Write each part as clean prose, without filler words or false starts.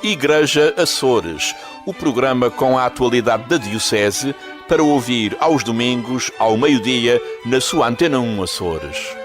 Igreja Açores, o programa com a atualidade da Diocese para ouvir aos domingos, ao meio-dia, na sua Antena 1 Açores.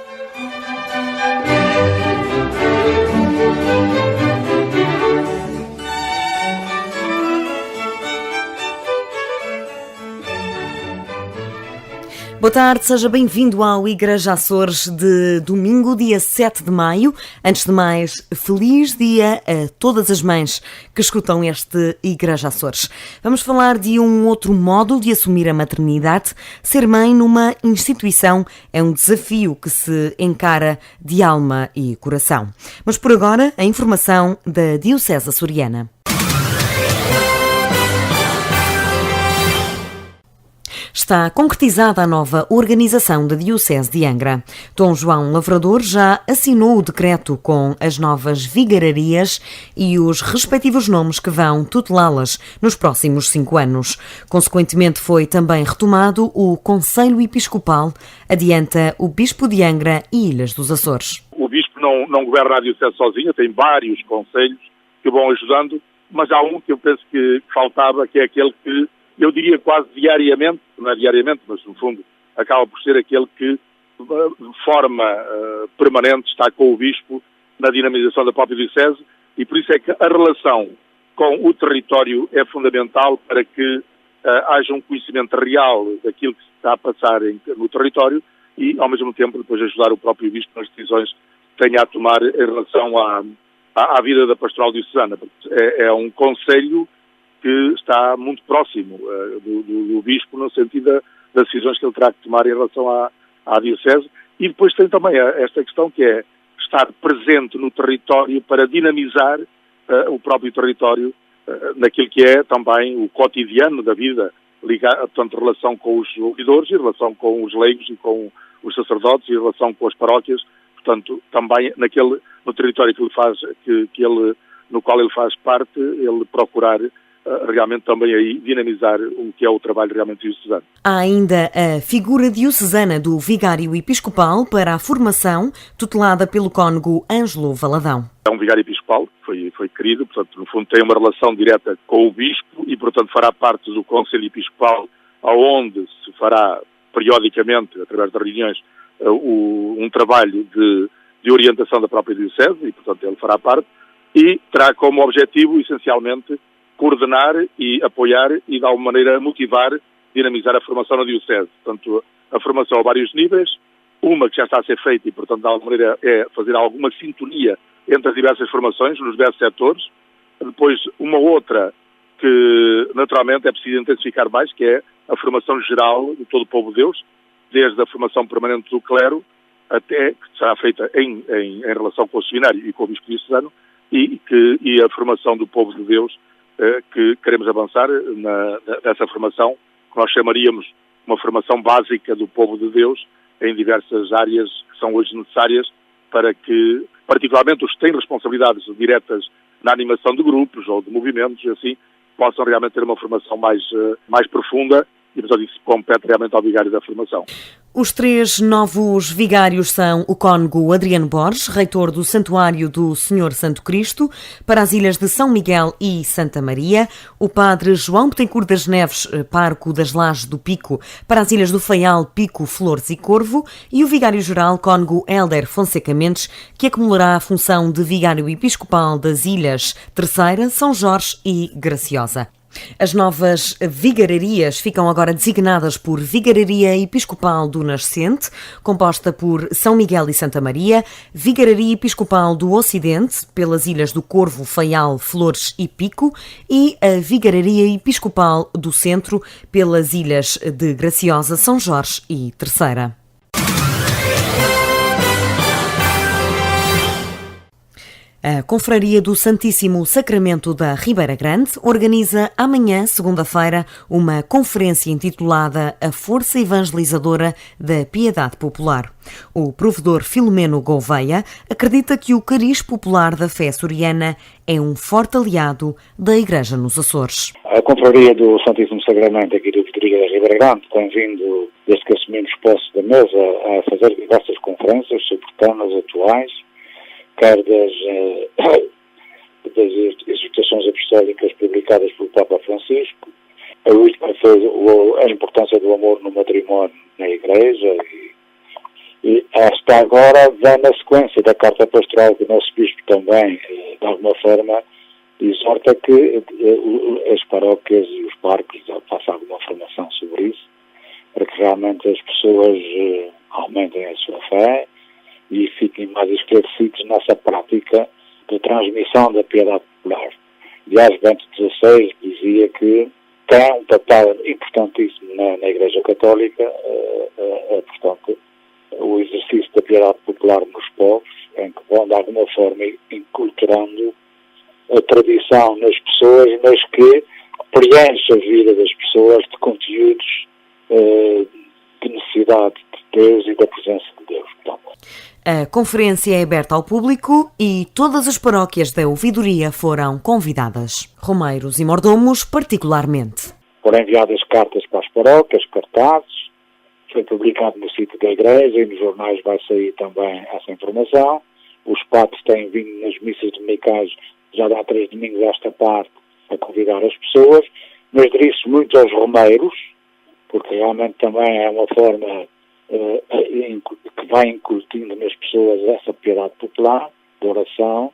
Boa tarde, seja bem-vindo ao Igreja Açores de domingo, dia 7 de maio. Antes de mais, feliz dia a todas as mães que escutam este Igreja Açores. Vamos falar de um outro modo de assumir a maternidade. Ser mãe numa instituição é um desafio que se encara de alma e coração. Mas por agora, a informação da Diocese Açoriana. Está concretizada a nova organização da Diocese de Angra. Dom João Lavrador já assinou o decreto com as novas vigararias e os respectivos nomes que vão tutelá-las nos próximos 5 anos. Consequentemente, foi também retomado o Conselho Episcopal, adianta o Bispo de Angra e Ilhas dos Açores. O Bispo não governa a Diocese sozinha, tem vários conselhos que vão ajudando, mas há um que eu penso que faltava, que é aquele que eu diria quase diariamente, não é diariamente, mas no fundo acaba por ser aquele que de forma permanente está com o Bispo na dinamização da própria Diocese, e por isso é que a relação com o território é fundamental para que haja um conhecimento real daquilo que se está a passar no território e, ao mesmo tempo, depois ajudar o próprio Bispo nas decisões que tenha a tomar em relação à vida da pastoral diocesana. É um conselho que está muito próximo do Bispo no sentido das decisões que ele terá que tomar em relação à Diocese. E depois tem também esta questão que é estar presente no território para dinamizar o próprio território naquilo que é também o cotidiano da vida, portanto, relação com os ouvidores, em relação com os leigos e com os sacerdotes, em relação com as paróquias, portanto, também no território no qual ele faz parte, ele procurar realmente também aí dinamizar o que é o trabalho realmente diocesano. Há ainda a figura diocesana do Vigário Episcopal para a formação, tutelada pelo cônego Ângelo Valadão. É um Vigário Episcopal, foi querido, portanto, no fundo tem uma relação direta com o Bispo e, portanto, fará parte do Conselho Episcopal, aonde se fará periodicamente, através de reuniões, um trabalho de orientação da própria Diocese e, portanto, ele fará parte e terá como objetivo, essencialmente, coordenar e apoiar e, de alguma maneira, motivar, dinamizar a formação na Diocese. Portanto, a formação a vários níveis, uma que já está a ser feita e, portanto, de alguma maneira, é fazer alguma sintonia entre as diversas formações, nos diversos setores. Depois, uma outra que, naturalmente, é preciso intensificar mais, que é a formação geral de todo o povo de Deus, desde a formação permanente do clero, até que será feita em relação com o seminário e com o Bispo diocesano, e a formação do povo de Deus, que queremos avançar nessa formação, que nós chamaríamos uma formação básica do povo de Deus em diversas áreas que são hoje necessárias para que, particularmente os que têm responsabilidades diretas na animação de grupos ou de movimentos, assim, possam realmente ter uma formação mais profunda e, portanto, isso compete realmente ao vigário da formação. Os 3 novos vigários são o cônego Adriano Borges, reitor do Santuário do Senhor Santo Cristo, para as ilhas de São Miguel e Santa Maria, o padre João Betancourt das Neves, pároco das Lajes do Pico, para as ilhas do Faial, Pico, Flores e Corvo, e o vigário-geral cônego Hélder Fonseca Mendes, que acumulará a função de vigário episcopal das ilhas Terceira, São Jorge e Graciosa. As novas vigararias ficam agora designadas por Vigararia Episcopal do Nascente, composta por São Miguel e Santa Maria, Vigararia Episcopal do Ocidente, pelas ilhas do Corvo, Faial, Flores e Pico, e a Vigararia Episcopal do Centro, pelas ilhas de Graciosa, São Jorge e Terceira. A Confraria do Santíssimo Sacramento da Ribeira Grande organiza amanhã, segunda-feira, uma conferência intitulada A Força Evangelizadora da Piedade Popular. O provedor Filomeno Gouveia acredita que o cariz popular da fé açoriana é um forte aliado da Igreja nos Açores. A Confraria do Santíssimo Sacramento aqui do Vitória da Ribeira Grande tem vindo, desde que assumimos posse da mesa, a fazer diversas conferências sobre temas atuais, quer das exortações apostólicas publicadas pelo Papa Francisco. A última foi a importância do amor no matrimónio na Igreja, e esta agora vem na sequência da carta pastoral que o nosso Bispo também, de alguma forma, exorta que as paróquias e os parques façam alguma formação sobre isso, para que realmente as pessoas aumentem a sua fé e fiquem mais esclarecidos nessa prática de transmissão da piedade popular. Aliás, Bento XVI dizia que tem um papel importantíssimo na Igreja Católica, portanto, o exercício da piedade popular nos povos, em que vão, de alguma forma, inculturando a tradição nas pessoas, mas que preenche a vida das pessoas de conteúdos de necessidade de Deus e da presença de Deus. Portanto, a conferência é aberta ao público e todas as paróquias da ouvidoria foram convidadas. Romeiros e mordomos, particularmente. Foram enviadas cartas para as paróquias, cartazes, foi publicado no sítio da Igreja e nos jornais vai sair também essa informação. Os padres têm vindo nas missas dominicais, já há 3 domingos esta parte, a convidar as pessoas, mas dirijo-se muito aos romeiros, porque realmente também é uma forma que vai incutindo nas pessoas essa piedade popular, de oração,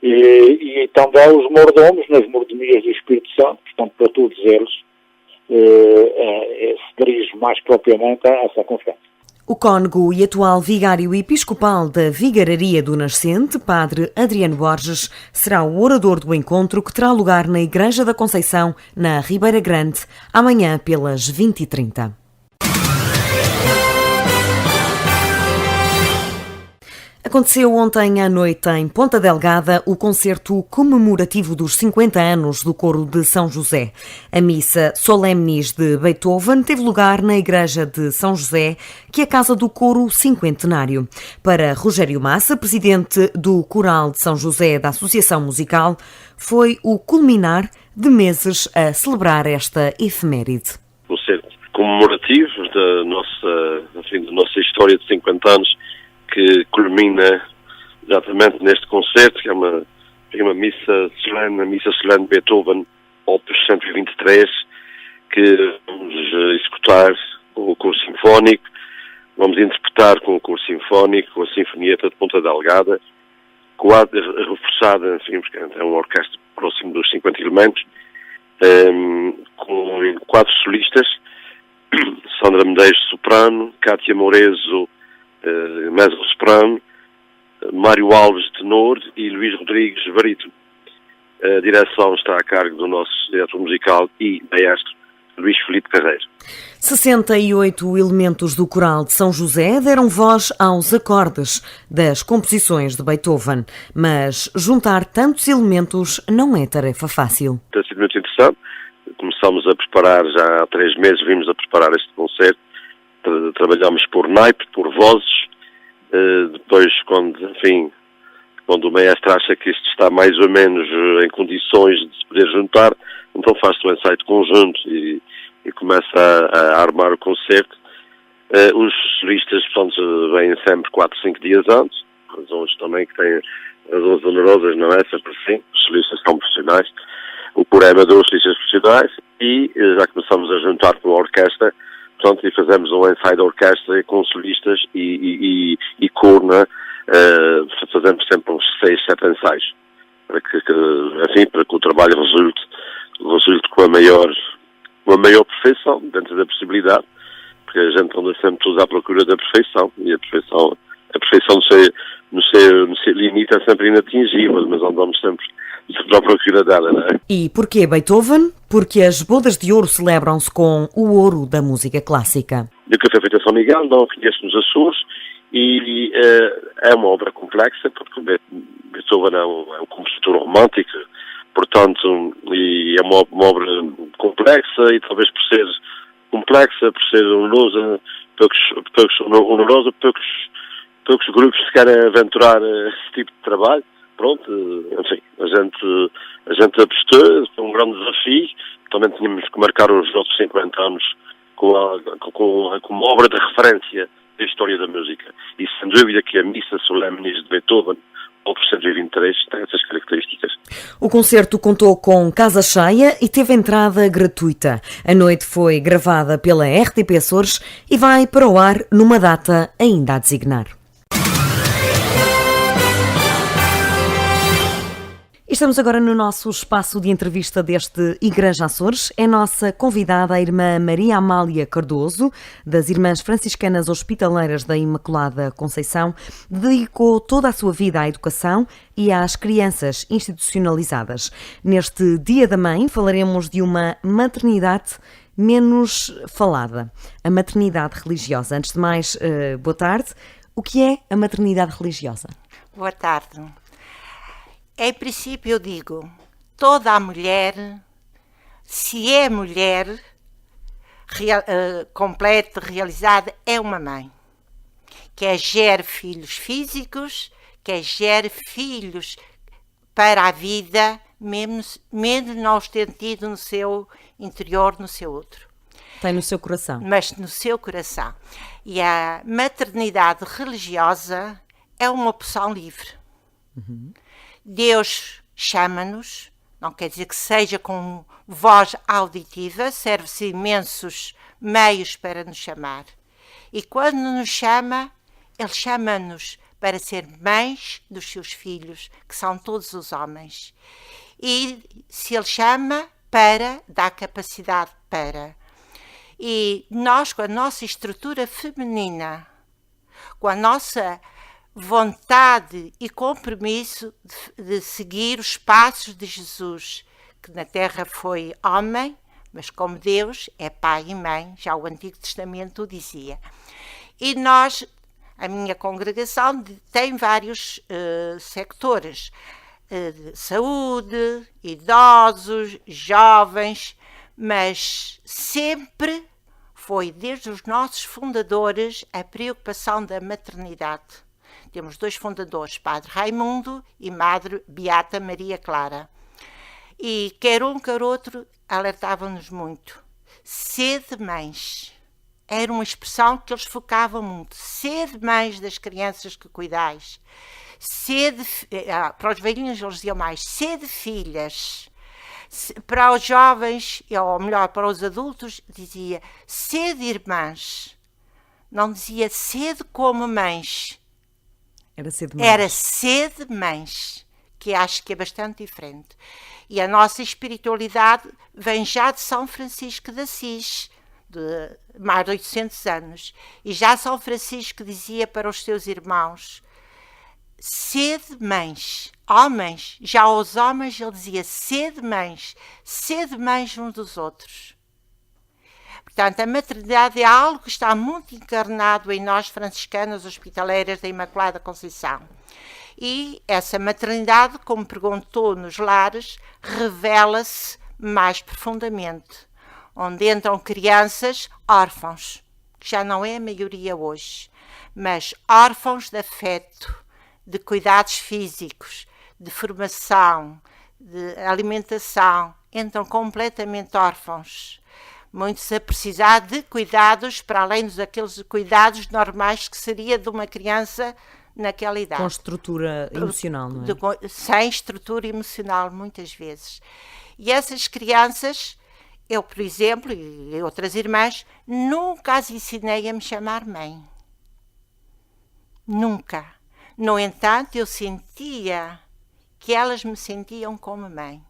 e também os mordomos, nas mordomias do Espírito Santo, portanto, para todos eles, se dirige mais propriamente a essa conferência. O cônego e atual vigário episcopal da Vigararia do Nascente, padre Adriano Borges, será o orador do encontro que terá lugar na Igreja da Conceição, na Ribeira Grande, amanhã pelas 20h30. Aconteceu ontem à noite em Ponta Delgada o concerto comemorativo dos 50 anos do Coro de São José. A missa Solemnis de Beethoven teve lugar na Igreja de São José, que é a casa do Coro Cinquentenário. Para Rogério Massa, presidente do Coral de São José da Associação Musical, foi o culminar de meses a celebrar esta efeméride. O concerto comemorativo da nossa história de 50 anos, que culmina exatamente neste concerto, que é uma missa solene, a missa solene de Beethoven, opus 123, que vamos executar com o coro sinfónico, vamos interpretar com o coro sinfónico, com a Sinfonieta de Ponta Delgada, reforçada, enfim, porque é uma orquestra próximo dos 50 elementos, com 4 solistas, Sandra Medeiros, soprano, Cátia Morezo, mezzo-soprano, Mário Alves, tenor, e Luís Rodrigues, barítono. A direção está a cargo do nosso diretor musical e maestro, Luís Filipe Carreiro. 68 elementos do Coral de São José deram voz aos acordes das composições de Beethoven, mas juntar tantos elementos não é tarefa fácil. Tem sido muito interessante. Começámos a preparar, já há 3 meses vimos a preparar este concerto. Trabalhamos por naipe, por vozes, depois quando o maestro acha que isto está mais ou menos em condições de se poder juntar, então faz-se um ensaio de conjunto e começa a armar o concerto. Os solistas, portanto, vêm sempre 4, 5 dias antes, razões também que têm razões onerosas, não é? Sempre assim, os solistas são profissionais, o poema é dos solistas profissionais, e já começamos a juntar com a orquestra. Portanto, e fazemos um ensaio da orquestra com solistas e corna, fazemos sempre uns 6, 7 ensaios, para que o trabalho resulte com a maior perfeição, dentro da possibilidade, porque a gente anda sempre todos à procura da perfeição, e a perfeição não se limita, é sempre inatingível, mas andamos sempre à procura dela, não é? E porquê Beethoven? Porque as bodas de ouro celebram-se com o ouro da música clássica. Do Café Feita São Miguel, não conheço nos Açores, e é uma obra complexa, porque Beethoven é um compositor romântico, portanto, e é uma obra complexa, e talvez por ser complexa, por ser onerosa, poucos grupos se querem aventurar esse tipo de trabalho. Pronto, enfim, a gente apostou, foi um grande desafio. Também tínhamos que marcar os outros 50 anos com uma obra de referência da história da música. E sem dúvida que a Missa Solemnis de Beethoven, ou por 123 tem essas características. O concerto contou com casa cheia e teve entrada gratuita. A noite foi gravada pela RTP Açores e vai para o ar numa data ainda a designar. Estamos agora no nosso espaço de entrevista deste Igreja Açores. É nossa convidada a irmã Maria Amália Cardoso, das Irmãs Franciscanas Hospitaleiras da Imaculada Conceição. Dedicou toda a sua vida à educação e às crianças institucionalizadas. Neste Dia da Mãe falaremos de uma maternidade menos falada, a maternidade religiosa. Antes de mais, boa tarde. O que é a maternidade religiosa? Boa tarde. Em princípio eu digo, toda a mulher, se é mulher completa, realizada, é uma mãe. Quer gere filhos físicos, quer gere filhos para a vida, mesmo não os tendo tido no seu interior, no seu útero. Tem no seu coração. Mas no seu coração. E a maternidade religiosa é uma opção livre. Deus chama-nos, não quer dizer que seja com voz auditiva, serve-se imensos meios para nos chamar. E quando nos chama, Ele chama-nos para ser mães dos seus filhos, que são todos os homens. E se Ele chama, dá capacidade para. E nós, com a nossa estrutura feminina, com a nossa vontade e compromisso de seguir os passos de Jesus, que na terra foi homem, mas como Deus é pai e mãe, já o Antigo Testamento o dizia. E nós, a minha congregação, tem vários sectores, de saúde, idosos, jovens, mas sempre foi, desde os nossos fundadores, a preocupação da maternidade. Temos 2 fundadores, Padre Raimundo e Madre Beata Maria Clara. E quer um, quer outro, alertavam-nos muito. Sede mães. Era uma expressão que eles focavam muito. Sede mães das crianças que cuidais. Para os velhinhos eles diziam mais, sede filhas. Para os jovens, ou melhor, para os adultos, dizia, sede irmãs. Não dizia sede como mães. Era sede mães. Era sede mães, que acho que é bastante diferente. E a nossa espiritualidade vem já de São Francisco de Assis, de mais de 800 anos. E já São Francisco dizia para os seus irmãos, sede mães, homens, já aos homens ele dizia sede mães uns dos outros. Portanto, a maternidade é algo que está muito encarnado em nós, franciscanas hospitaleiras da Imaculada Conceição. E essa maternidade, como perguntou nos lares, revela-se mais profundamente, onde entram crianças órfãos, que já não é a maioria hoje, mas órfãos de afeto, de cuidados físicos, de formação, de alimentação, entram completamente órfãos. Muitos a precisar de cuidados, para além daqueles cuidados normais que seria de uma criança naquela idade. Com estrutura emocional, não é? Sem estrutura emocional, muitas vezes. E essas crianças, eu, por exemplo, e outras irmãs, nunca as ensinei a me chamar mãe. Nunca. No entanto, eu sentia que elas me sentiam como mãe.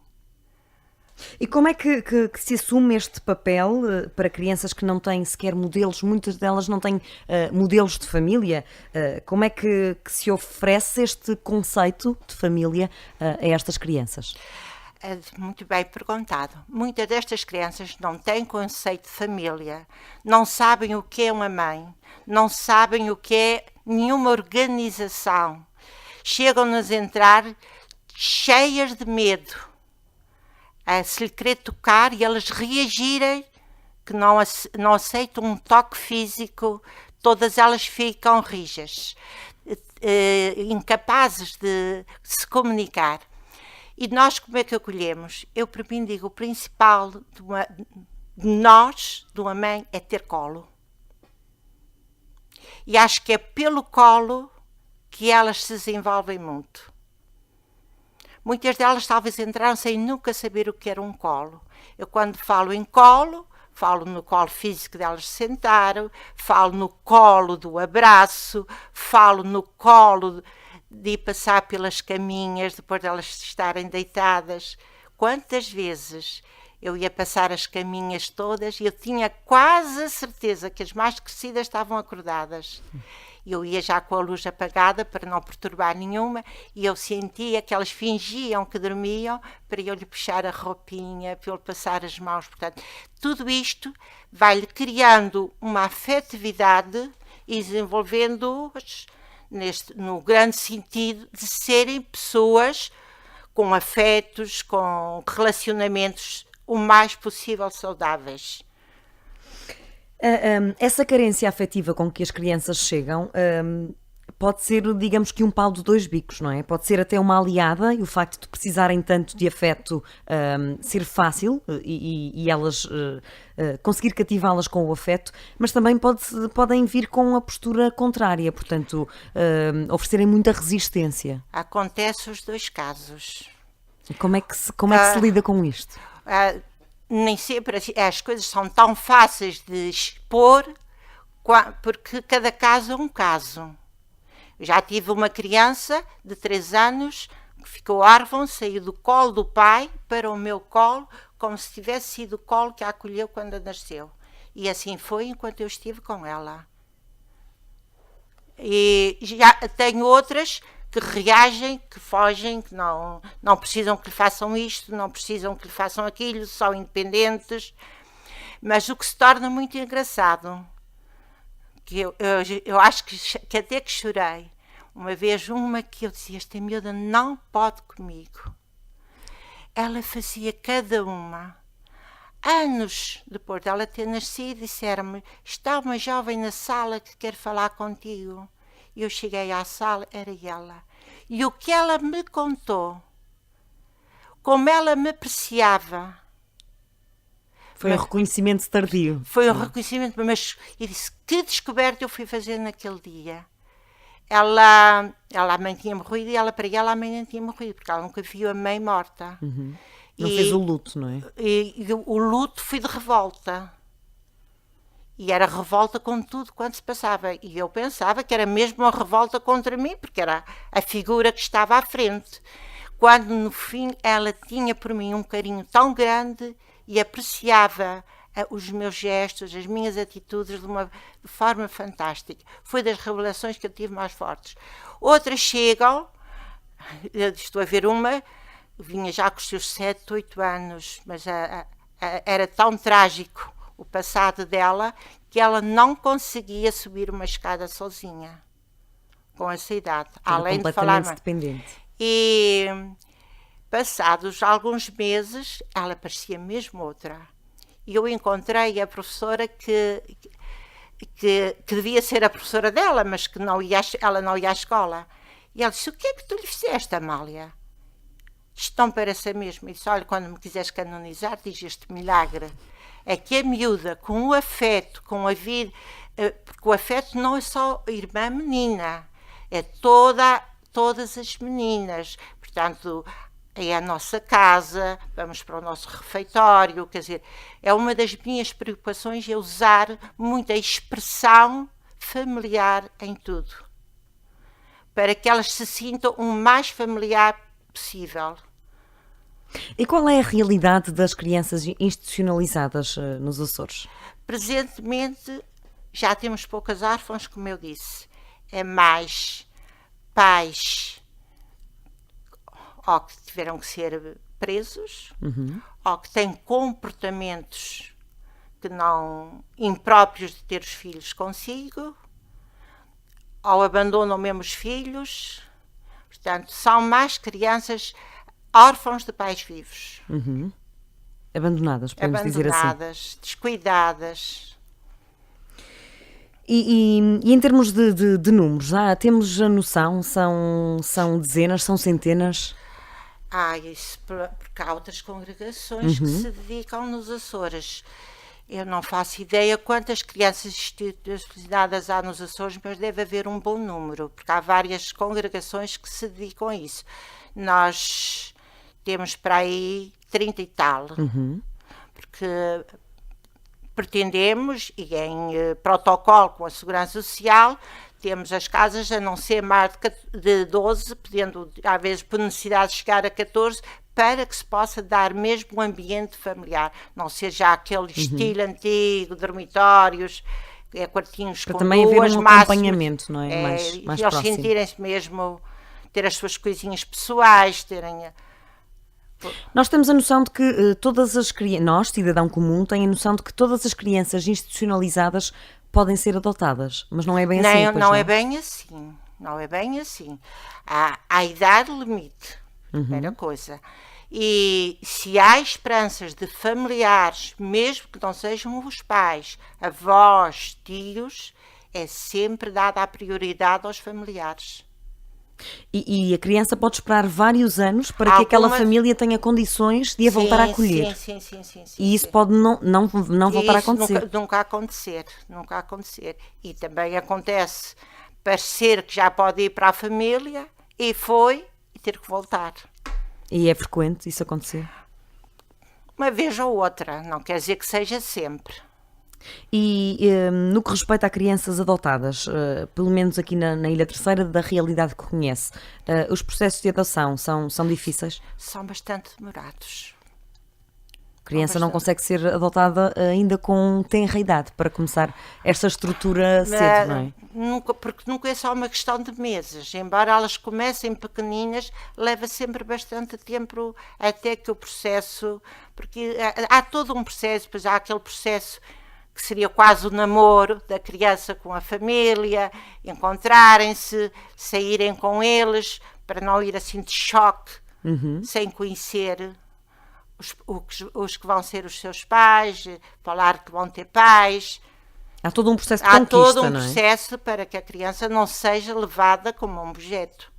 E como é que se assume este papel para crianças que não têm sequer modelos, muitas delas não têm modelos de família? Como é que se oferece este conceito de família a estas crianças? Muito bem perguntado. Muitas destas crianças não têm conceito de família, não sabem o que é uma mãe, não sabem o que é nenhuma organização. Chegam-nos a entrar cheias de medo, a se lhe querer tocar e elas reagirem, que não aceitam um toque físico, todas elas ficam rijas, incapazes de se comunicar. E nós como é que acolhemos? Eu, para mim, digo, o principal de uma mãe, é ter colo. E acho que é pelo colo que elas se desenvolvem muito. Muitas delas talvez entraram sem nunca saber o que era um colo. Eu, quando falo em colo, falo no colo físico delas se sentaram, falo no colo do abraço, falo no colo de ir passar pelas caminhas depois delas estarem deitadas. Quantas vezes eu ia passar as caminhas todas e eu tinha quase a certeza que as mais crescidas estavam acordadas. Eu ia já com a luz apagada para não perturbar nenhuma e eu sentia que elas fingiam que dormiam para eu lhe puxar a roupinha, para eu lhe passar as mãos. Portanto, tudo isto vai-lhe criando uma afetividade e desenvolvendo-as no grande sentido de serem pessoas com afetos, com relacionamentos o mais possível saudáveis. Essa carência afetiva com que as crianças chegam pode ser, digamos que um pau de dois bicos, não é? Pode ser até uma aliada e o facto de precisarem tanto de afeto ser fácil e elas conseguir cativá-las com o afeto, mas também podem vir com a postura contrária, portanto, oferecerem muita resistência. Acontece os dois casos. Como é que se lida com isto? Nem sempre as coisas são tão fáceis de expor, porque cada caso é um caso. Eu já tive uma criança de 3 anos que ficou órfã, saiu do colo do pai para o meu colo, como se tivesse sido o colo que a acolheu quando nasceu. E assim foi enquanto eu estive com ela. E já tenho outras que reagem, que fogem, que não precisam que lhe façam isto, não precisam que lhe façam aquilo, são independentes. Mas o que se torna muito engraçado, que eu acho que até que chorei, uma vez uma que eu dizia, esta miúda não pode comigo. Ela fazia cada uma. Anos depois dela ter nascido, disseram-me, está uma jovem na sala que quer falar contigo. E eu cheguei à sala, era ela. E o que ela me contou, como ela me apreciava. Foi um reconhecimento tardio. Foi um reconhecimento, mas eu disse, que descoberta eu fui fazer naquele dia. A mãe tinha morrido e para ela a mãe não tinha morrido, porque ela nunca viu a mãe morta. Uhum. Não fez o luto, não é? E o luto foi de revolta. E era revolta com tudo quanto se passava. E eu pensava que era mesmo uma revolta contra mim, porque era a figura que estava à frente. Quando, no fim, ela tinha por mim um carinho tão grande e apreciava os meus gestos, as minhas atitudes de forma fantástica. Foi das revelações que eu tive mais fortes. Outras chegam, estou a ver uma, vinha já com os seus 7, 8 anos, mas era tão trágico o passado dela, que ela não conseguia subir uma escada sozinha, com essa idade, além de falar. Dependente. E passados alguns meses, ela parecia mesmo outra. E eu encontrei a professora que devia ser a professora dela, mas que ela não ia à escola. E ela disse, o que é que tu lhe fizeste, Amália? Isto não parece a mesma. E disse, olha, quando me quiseres canonizar, diz este milagre. É que a miúda, com o afeto, com a vida, porque o afeto não é só irmã menina, é todas as meninas. Portanto, é a nossa casa, vamos para o nosso refeitório, quer dizer, é uma das minhas preocupações é usar muita expressão familiar em tudo, para que elas se sintam o mais familiar possível. E qual é a realidade das crianças institucionalizadas nos Açores? Presentemente já temos poucas órfãs, como eu disse. É mais pais ou que tiveram que ser presos, ou que têm comportamentos que não impróprios de ter os filhos consigo, ou abandonam mesmo os filhos. Portanto, são mais crianças órfãos de pais vivos. Abandonadas, podemos dizer assim. Abandonadas, descuidadas. E em termos de números, temos a noção? São dezenas, são centenas? Isso porque há outras congregações que se dedicam nos Açores. Eu não faço ideia quantas crianças institucionalizadas há nos Açores, mas deve haver um bom número, porque há várias congregações que se dedicam a isso. Nós temos para aí 30 e tal. Porque pretendemos, e em protocolo com a Segurança Social, temos as casas a não ser mais de 12, podendo, às vezes, por necessidade, chegar a 14, para que se possa dar mesmo um ambiente familiar, não seja aquele estilo antigo, dormitórios, quartinhos para com também haver duas, um máximo, acompanhamento, não é? Mais eles próximo. sentirem-se mesmo, ter as suas coisinhas pessoais, terem... Nós temos a noção de que todas as crianças, nós, cidadão comum, tem a noção de que todas as crianças institucionalizadas podem ser adotadas, mas não é bem assim, pois não é bem assim, não é bem assim. Há idade limite, primeira coisa. E se há esperanças de familiares, mesmo que não sejam os pais, avós, tios, é sempre dada a prioridade aos familiares. E a criança pode esperar vários anos para que aquela família tenha condições de a voltar a acolher. Sim. E isso pode não voltar a acontecer. Nunca acontecer. E também acontece parecer que já pode ir para a família e ter que voltar. E é frequente isso acontecer? Uma vez ou outra, não quer dizer que seja sempre. E no que respeita a crianças adotadas, pelo menos aqui na Ilha Terceira, da realidade que conhece, os processos de adoção são difíceis? São bastante demorados. A criança não consegue ser adotada ainda com tenra idade para começar esta estrutura cedo, não é? Porque nunca é só uma questão de meses. Embora elas comecem pequeninas, leva sempre bastante tempo até que o processo... Porque há todo um processo, depois há aquele processo que seria quase o namoro da criança com a família, encontrarem-se, saírem com eles, para não ir assim de choque, sem conhecer os que vão ser os seus pais, falar que vão ter pais. Há todo um processo de conquista, Há todo um não é? processo para que a criança não seja levada como um objeto.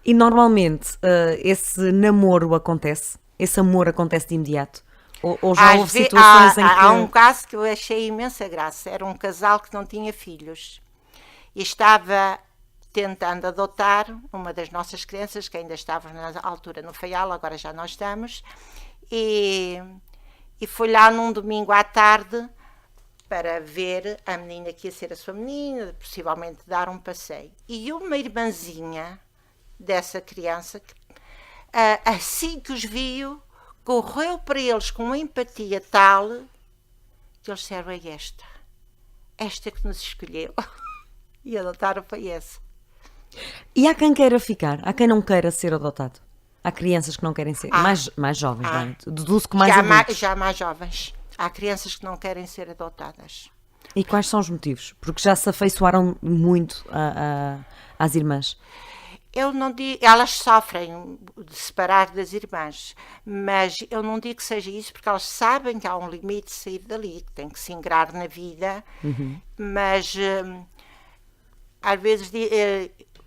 E normalmente esse namoro acontece? Esse amor acontece de imediato? Ou já houve situações em que... Há um caso que eu achei imensa graça. Era um casal que não tinha filhos e estava tentando adotar uma das nossas crianças, que ainda estava na altura no Faial, agora já não estamos, e foi lá num domingo à tarde para ver a menina que ia ser a sua menina, possivelmente dar um passeio. E uma irmãzinha dessa criança, assim que os viu, correu para eles com uma empatia tal que eles disseram: é esta que nos escolheu. E adotaram foi essa. E há quem queira ficar, há quem não queira ser adotado. Há crianças que não querem ser, mais jovens, não é? Deduzo que mais adultos. Já mais jovens. Há crianças que não querem ser adotadas. E quais são os motivos? Porque já se afeiçoaram muito às irmãs. Eu não digo, elas sofrem de separar das irmãs, mas eu não digo que seja isso, porque elas sabem que há um limite de sair dali, que tem que se ingrar na vida, mas às vezes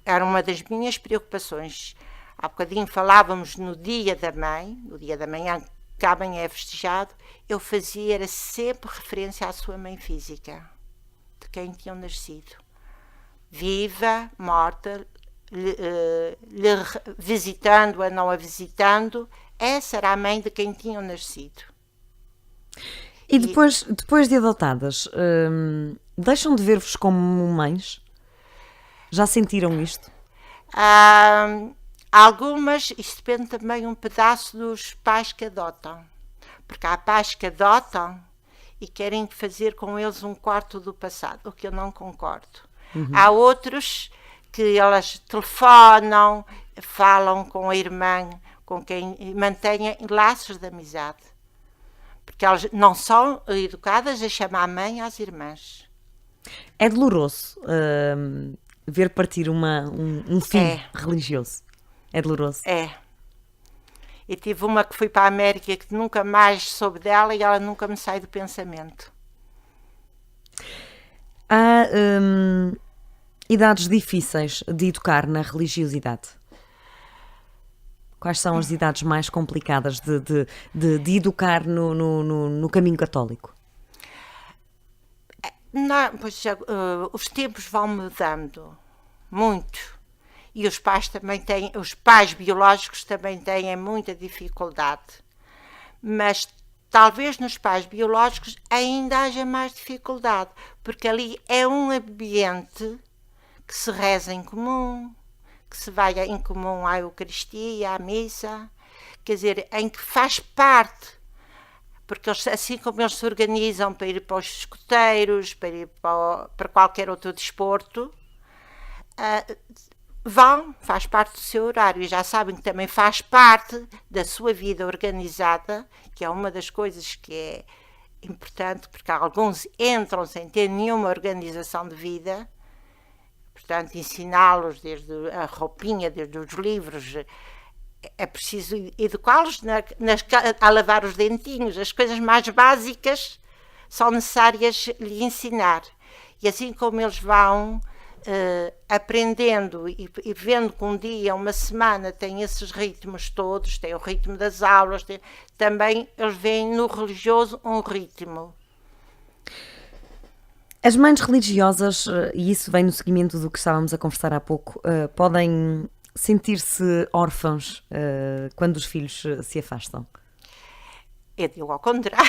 era uma das minhas preocupações. Há bocadinho falávamos no Dia da Mãe, no Dia da Manhã, que amanhã é festejado, era sempre referência à sua mãe física, de quem tinham nascido. Viva, morta, visitando-a, não a visitando, essa era a mãe de quem tinham nascido. E depois de adotadas, deixam de ver-vos como mães? Já sentiram isto? Algumas, isso depende também um pedaço dos pais que adotam. Porque há pais que adotam e querem fazer com eles um quarto do passado, o que eu não concordo. Há outros que elas telefonam, falam com a irmã, com quem mantêm laços de amizade. Porque elas não são educadas a chamar mãe às irmãs. É doloroso ver partir um filho religioso. É doloroso. É. E tive uma que foi para a América que nunca mais soube dela e ela nunca me sai do pensamento. Há idades difíceis de educar na religiosidade? Quais são as idades mais complicadas de educar no caminho católico? Não, pois, os tempos vão mudando muito E os pais também têm, os pais biológicos também têm muita dificuldade. Mas talvez nos pais biológicos ainda haja mais dificuldade, porque ali é um ambiente que se reza em comum, que se vai em comum à Eucaristia, à missa, quer dizer, em que faz parte, porque eles, assim como eles se organizam para ir para os escoteiros, para ir para qualquer outro desporto, faz parte do seu horário, e já sabem que também faz parte da sua vida organizada, que é uma das coisas que é importante, porque alguns entram sem ter nenhuma organização de vida. Portanto, ensiná-los desde a roupinha, desde os livros, é preciso educá-los a lavar os dentinhos. As coisas mais básicas são necessárias lhe ensinar. E assim como eles vão aprendendo e vendo que um dia, uma semana, tem esses ritmos todos, tem o ritmo das aulas, também eles veem no religioso um ritmo. As mães religiosas, e isso vem no seguimento do que estávamos a conversar há pouco, podem sentir-se órfãos quando os filhos se afastam? Eu digo ao contrário,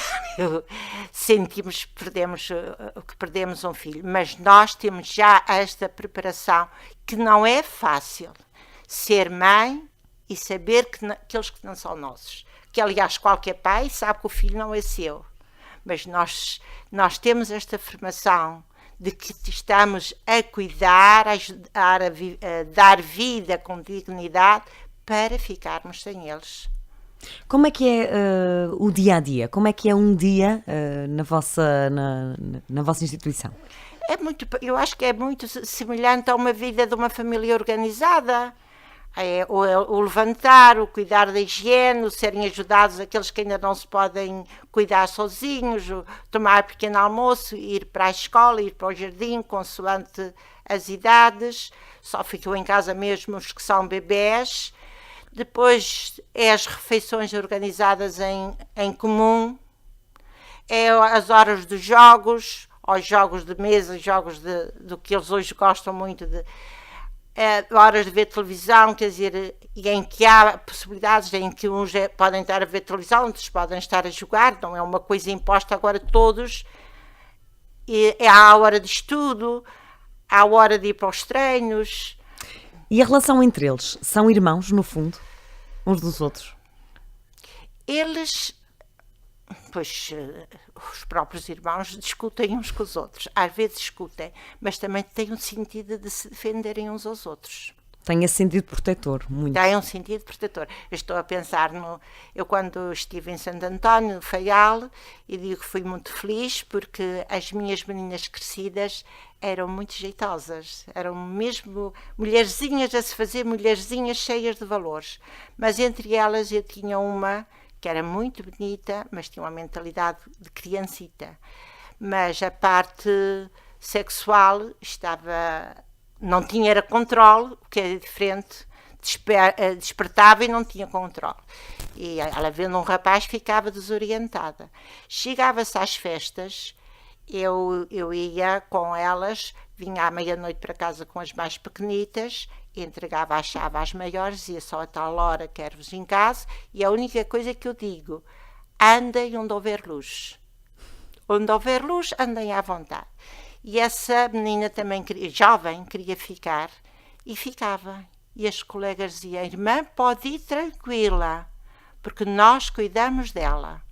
sentimos que perdemos um filho, mas nós temos já esta preparação, que não é fácil ser mãe e saber que aqueles que não são nossos, que aliás qualquer pai sabe que o filho não é seu. Mas nós temos esta formação de que estamos a cuidar, a ajudar a dar vida com dignidade para ficarmos sem eles. Como é que é o dia-a-dia? Como é que é um dia na vossa instituição? Eu acho que é muito semelhante a uma vida de uma família organizada. É o levantar, o cuidar da higiene, o serem ajudados aqueles que ainda não se podem cuidar sozinhos, o tomar pequeno almoço, ir para a escola, ir para o jardim, consoante as idades. Só ficam em casa mesmo os que são bebés. Depois é as refeições organizadas em comum, é as horas dos jogos, aos jogos de mesa, jogos do que eles hoje gostam muito de... horas de ver televisão, quer dizer, em que há possibilidades em que uns podem estar a ver televisão, outros podem estar a jogar, não é uma coisa imposta agora a todos. Há a hora de estudo, há a hora de ir para os treinos. E a relação entre eles? São irmãos, no fundo, uns dos outros? Eles... Pois os próprios irmãos discutem uns com os outros, às vezes discutem, mas também têm um sentido de se defenderem uns aos outros. Tem esse sentido protetor, muito. Tem um sentido protetor. Eu estou a pensar eu quando estive em Santo António, no Faial, e digo que fui muito feliz porque as minhas meninas crescidas eram muito jeitosas, eram mesmo mulherzinhas a se fazer, mulherzinhas cheias de valores, mas entre elas eu tinha uma que era muito bonita, mas tinha uma mentalidade de criancita. Mas a parte sexual não tinha era controle, o que é diferente, despertava e não tinha controle. E ela vendo um rapaz ficava desorientada. Chegava-se às festas, eu ia com elas, vinha à meia-noite para casa com as mais pequenitas, entregava a chave às maiores, ia só a tal hora, quero-vos em casa, e a única coisa que eu digo, andem onde houver luz. Onde houver luz, andem à vontade. E essa menina também, jovem, queria ficar, e ficava. E as colegas diziam, irmã, pode ir tranquila, porque nós cuidamos dela.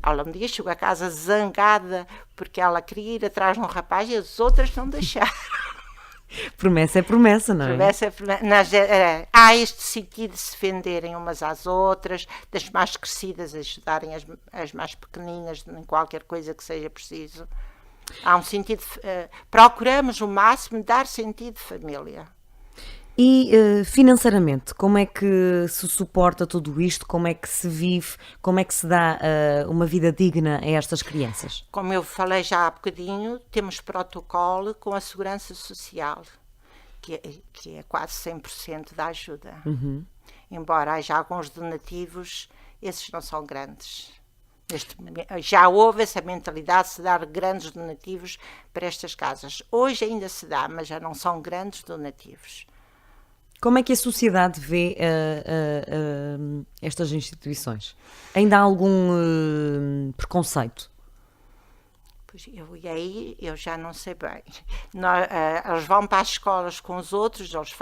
Ela um dia chegou a casa zangada, porque ela queria ir atrás de um rapaz e as outras não deixaram. Promessa é promessa, não é? Promessa é promessa. Há este sentido de se defenderem umas às outras, das mais crescidas ajudarem as mais pequeninas em qualquer coisa que seja preciso. Há um sentido, procuramos o máximo dar sentido de família. E financeiramente, como é que se suporta tudo isto? Como é que se vive? Como é que se dá uma vida digna a estas crianças? Como eu falei já há bocadinho, temos protocolo com a Segurança Social, que é quase 100% da ajuda. Uhum. Embora haja alguns donativos, esses não são grandes. Já houve essa mentalidade de se dar grandes donativos para estas casas. Hoje ainda se dá, mas já não são grandes donativos. Como é que a sociedade vê estas instituições? Ainda há algum preconceito? Pois e aí eu já não sei bem. Eles vão para as escolas com os outros, eles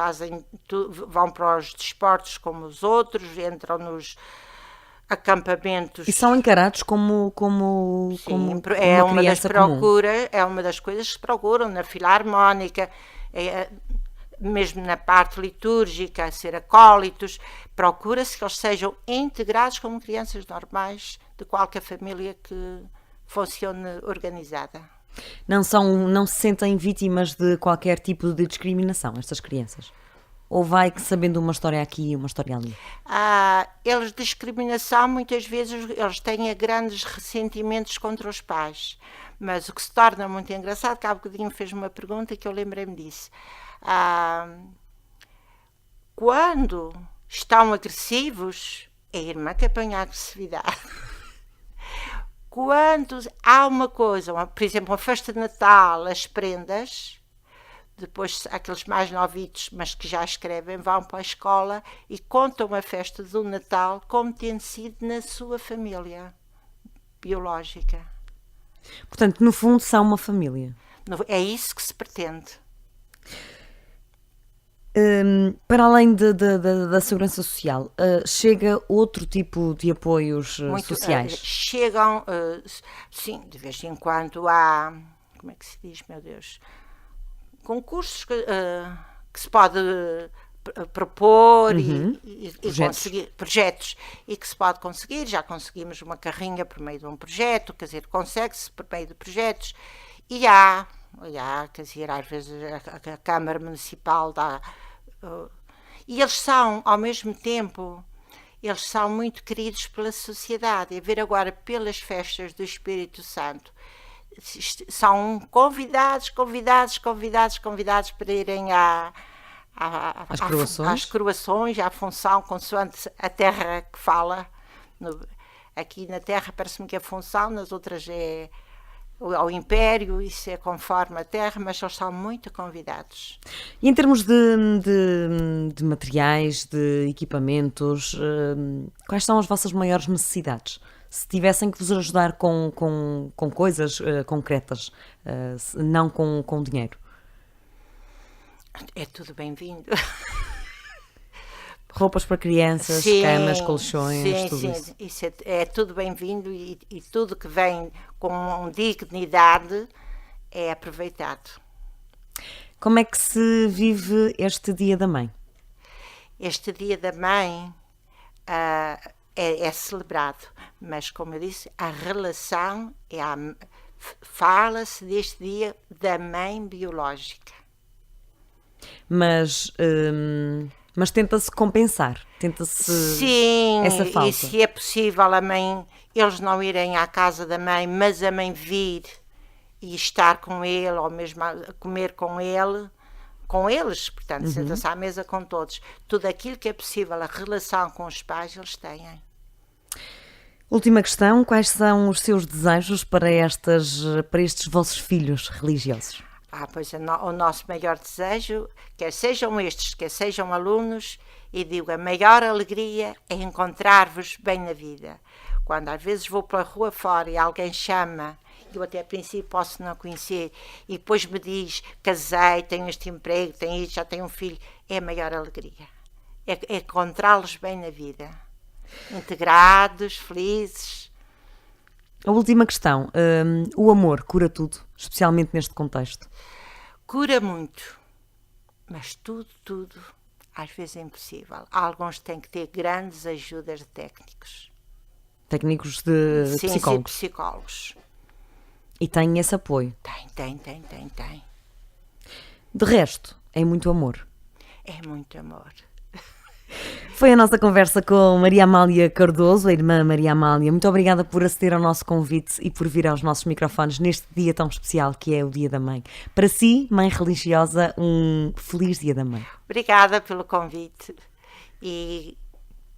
vão para os desportos como os outros, entram nos acampamentos. E são encarados como é uma uma das criança comum. procuras, é uma das coisas que procuram na filarmónica, mesmo na parte litúrgica, ser acólitos, procura-se que eles sejam integrados como crianças normais de qualquer família que funcione organizada. Não se sentem vítimas de qualquer tipo de discriminação, estas crianças? Ou vai sabendo uma história aqui e uma história ali? Eles, discriminação, muitas vezes eles têm grandes ressentimentos contra os pais. Mas o que se torna muito engraçado, que há bocadinho fez uma pergunta que eu lembrei-me disso. Quando estão agressivos, é a irmã que apanha a agressividade. Quando há uma coisa, por exemplo, uma festa de Natal, as prendas, depois aqueles mais novitos, mas que já escrevem, vão para a escola e contam a festa do Natal como tendo sido na sua família biológica. Portanto, no fundo, são uma família. É isso que se pretende. Para além da segurança social, chega outro tipo de apoios sociais? Chegam, sim, de vez em quando há, como é que se diz, meu Deus, concursos que se pode propor e conseguir projetos e que se pode conseguir. Já conseguimos uma carrinha por meio de um projeto, quer dizer, consegue-se por meio de projetos e há, quer dizer, às vezes a Câmara Municipal dá. E eles são, ao mesmo tempo, eles são muito queridos pela sociedade. A ver agora pelas festas do Espírito Santo, são convidados para irem às coroações, à função, consoante a terra que fala. Aqui na terra parece-me que é função, nas outras é ao Império, isso é conforme a terra, mas eles são muito convidados. E em termos de materiais, de equipamentos, quais são as vossas maiores necessidades? Se tivessem que vos ajudar com coisas concretas, não com dinheiro. É tudo bem-vindo. Roupas para crianças, sim, camas, colchões, tudo sim. Isso é tudo bem-vindo e tudo que vem com dignidade é aproveitado. Como é que se vive este Dia da Mãe? Este Dia da Mãe é celebrado, mas como eu disse, a relação fala-se deste dia da mãe biológica. Mas tenta-se compensar, tenta-se sim, essa falta. E se é possível eles não irem à casa da mãe, mas a mãe vir e estar com ele, ou mesmo a comer com eles, portanto, senta-se à mesa com todos. Tudo aquilo que é possível, a relação com os pais, eles têm. Última questão, quais são os seus desejos para estes vossos filhos religiosos? Pois o nosso maior desejo, quer sejam estes, quer sejam alunos, e digo, a maior alegria é encontrar-vos bem na vida. Quando às vezes vou pela rua fora e alguém chama, eu até a princípio posso não conhecer, e depois me diz, casei, tenho este emprego, tenho isto, já tenho um filho, é a maior alegria. É encontrá-los bem na vida. Integrados, felizes. A última questão, o amor cura tudo, especialmente neste contexto? Cura muito, mas tudo, às vezes é impossível. Alguns têm que ter grandes ajudas de técnicos. Técnicos de psicólogos? Sim, psicólogos. E têm esse apoio? Tem. De resto, é muito amor? É muito amor. Foi a nossa conversa com Maria Amália Cardoso, a irmã Maria Amália. Muito obrigada por aceder ao nosso convite e por vir aos nossos microfones neste dia tão especial que é o Dia da Mãe. Para si, mãe religiosa, um feliz Dia da Mãe. Obrigada pelo convite e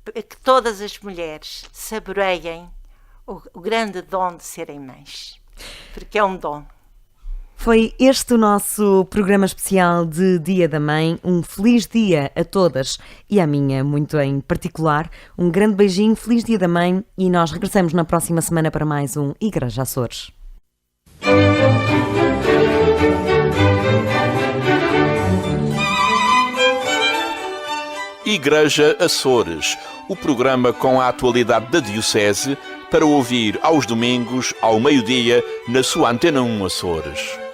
que todas as mulheres saboreiem o grande dom de serem mães, porque é um dom. Foi este o nosso programa especial de Dia da Mãe. Um feliz dia a todas e à minha muito em particular. Um grande beijinho, feliz Dia da Mãe e nós regressamos na próxima semana para mais um Igreja Açores. Igreja Açores, o programa com a atualidade da Diocese para ouvir aos domingos ao meio-dia na sua Antena 1 Açores.